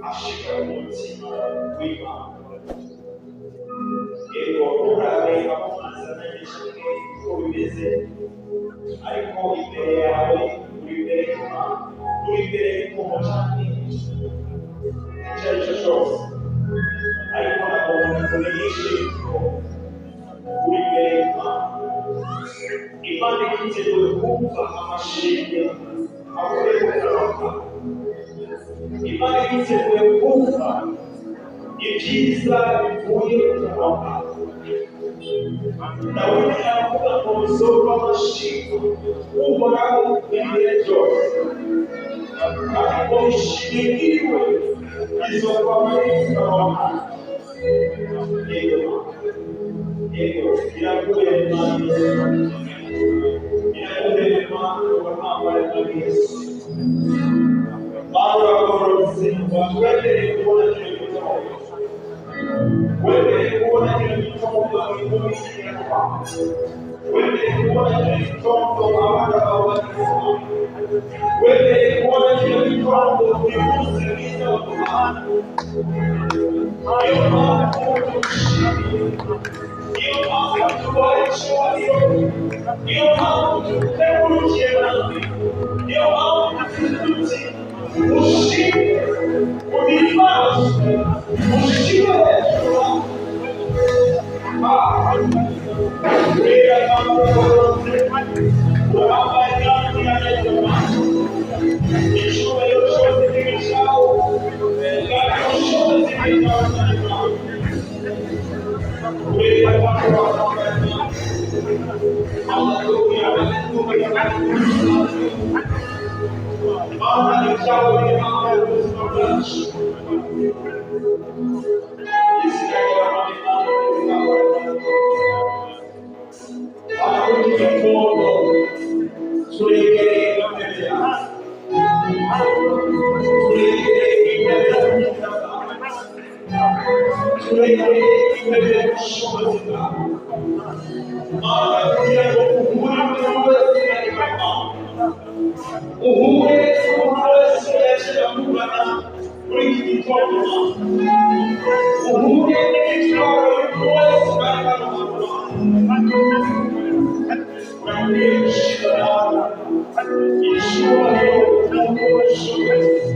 Ashika umutima w'Imana. Yego urareba amasanisha uko bimeze, ariko imbere yawe uri imbere y'Imana, uri imbere y'umucani icyo ari cyo cyose, ariko nabona kumenyesha ko uri imbere y'Imana. Imana yiteguye kumva amashimwe avuye mu kanwa kawe. Imana yiteguye kumva ibyiza bivuye mu kanwa kawe. Dawidi aravuga ngo musoro w'amashimwe uhoraho ibihe byose, ariko ishimwe izova muri kanwa kawe. Yego iraguye Imana, iraguye Imana uwambaye muri Yesu. Mana uragororotse, wemereye kubona kino gitondo, wemereye kubona kino gitondo muri Kinyarwanda, wemereye kubona kino gitondo abana bawe bari kubona, wemereye kubona kino gitondo buri munsi mwiza wa Imana. Niyo mpamvu tugushimiye, niyo mpamvu tubaye icyubahiro, niyo mpamvu tugutegurukiye nawe, niyo mpamvu tugutegurukiye ushime, uhimbaze, ushime hejuru. Kubera mpamvu ugororotse, urambaye kandi yanezerwa, icyubahiro cyose ni icyawe, kandi ubushobozi ni icyawe. Kubera mpamvu wambaye, haleluya, haleluya, haleluya. Imana ni icyawe, ni Imana y'ubuzima bwacu. Izina ryawe ni Imana, izina ryawe ni Imana. Haleluya, gitondo turegereye imbere yawe, turegereye imbere y'ubwiza bwawe, turegereye imbere y'ubushobozi bwawe. Mana kugira ngo uhure buri wese ari Imana, uhure umuntu wese yashira kugana muri iki gitondo, uhure n'igitwaro umuntu wese ari hano hantu. Urakwishimira icyubahiro n'ubushobozi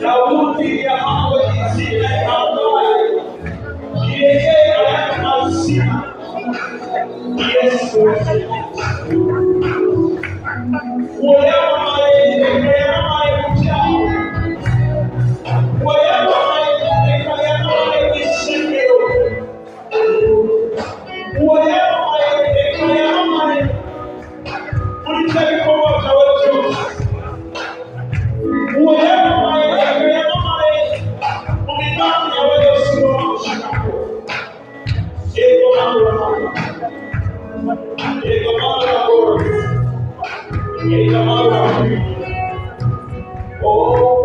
Daudi yahawe izina rihambaye, yeye ayandi mazina Yesu uwo yamamaye reka yamamaye mu byaha, uwo yamamaye reka yamamaye mu isengero, uwo yamamaye reka yamamaye muri cya gikorwa cyawe cyose, uwo yamamaye reka yamamaye mu migambi yawe yose ugomba gushikako. Yego mahoro, yego mahoro, yego mahoro. Oh,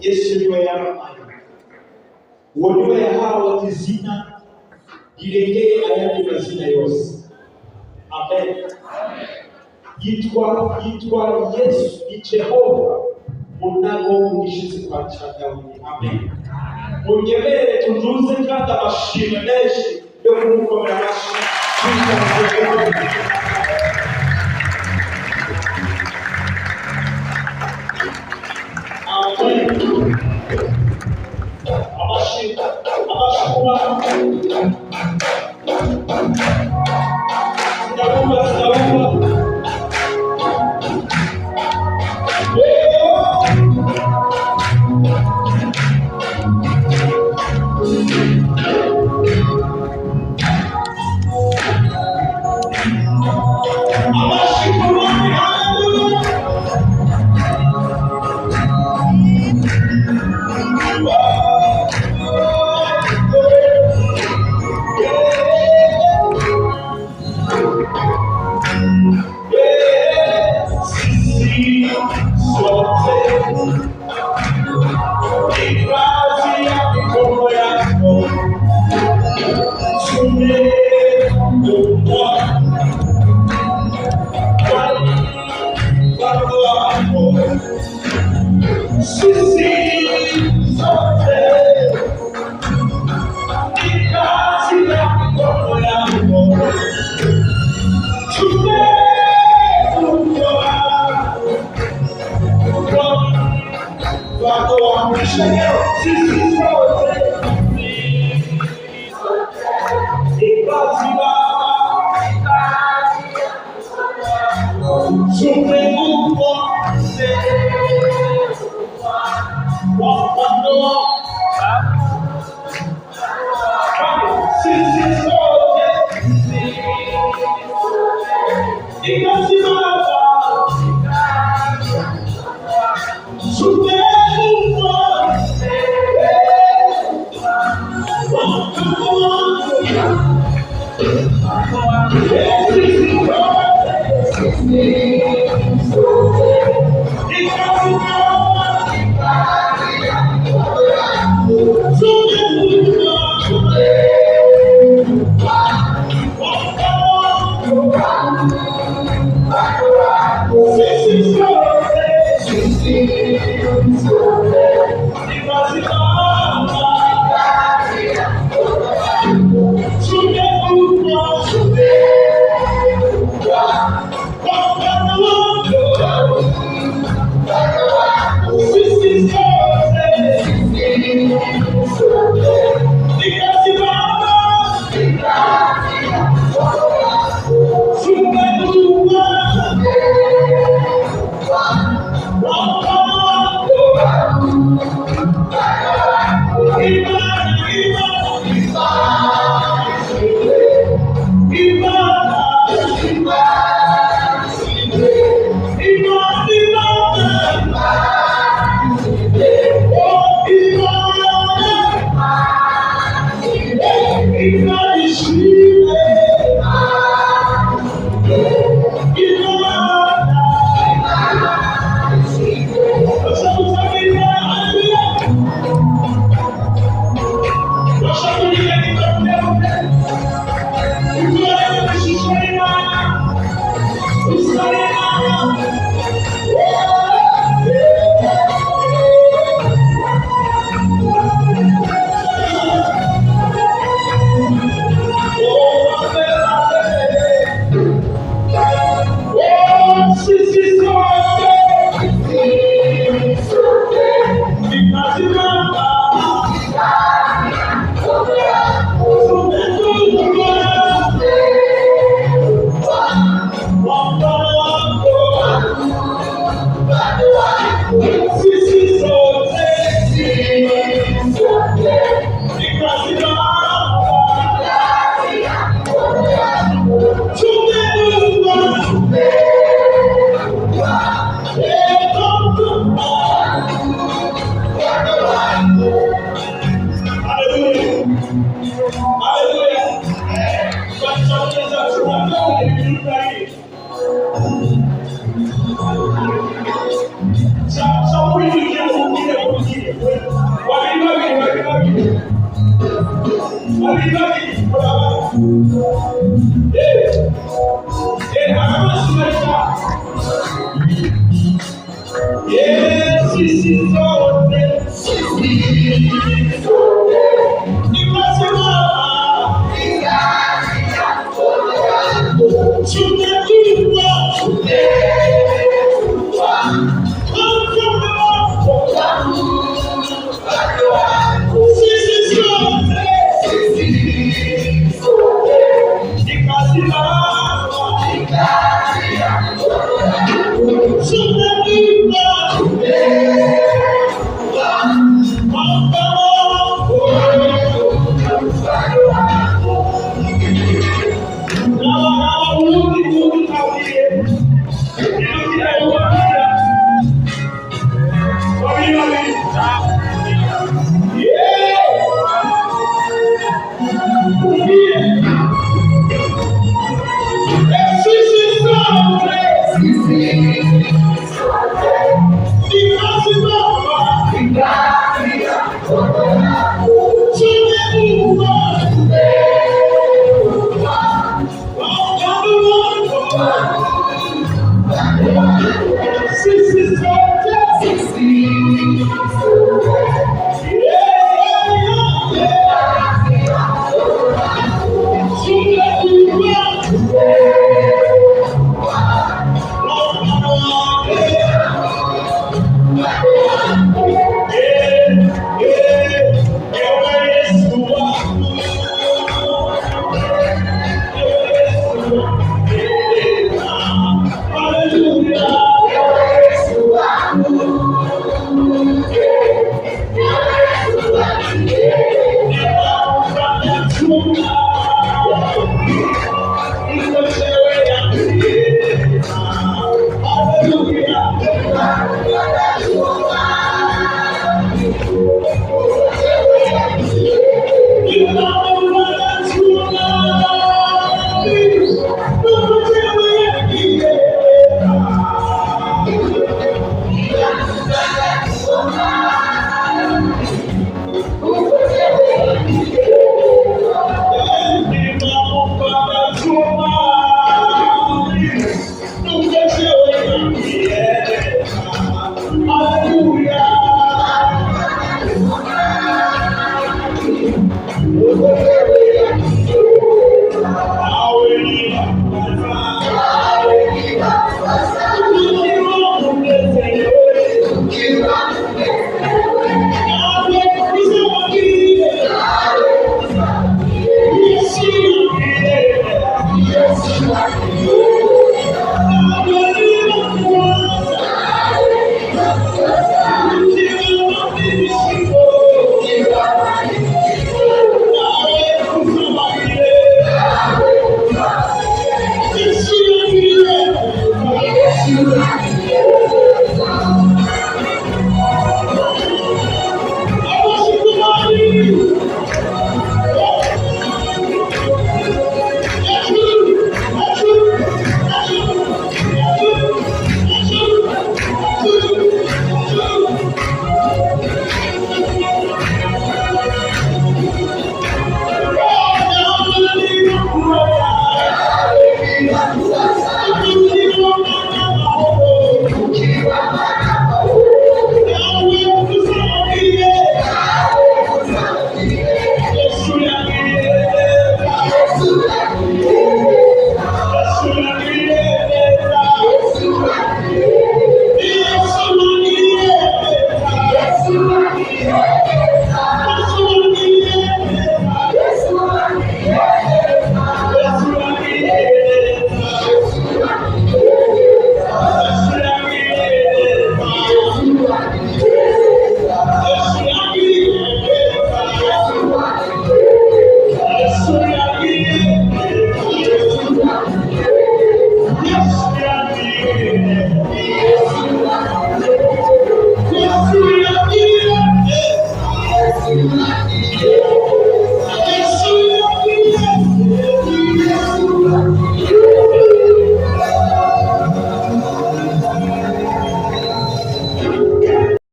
Yesu niwe yamamaye, uwo niwe yahawe izina rirengeye ayandi mazina yose. Amen. Yitwa Yesu ni Jehova munago mugishitsi kwa Dawidi. Amen. Munyemere tuduze kandi amashimwe menshi yo kumukomera amashyi.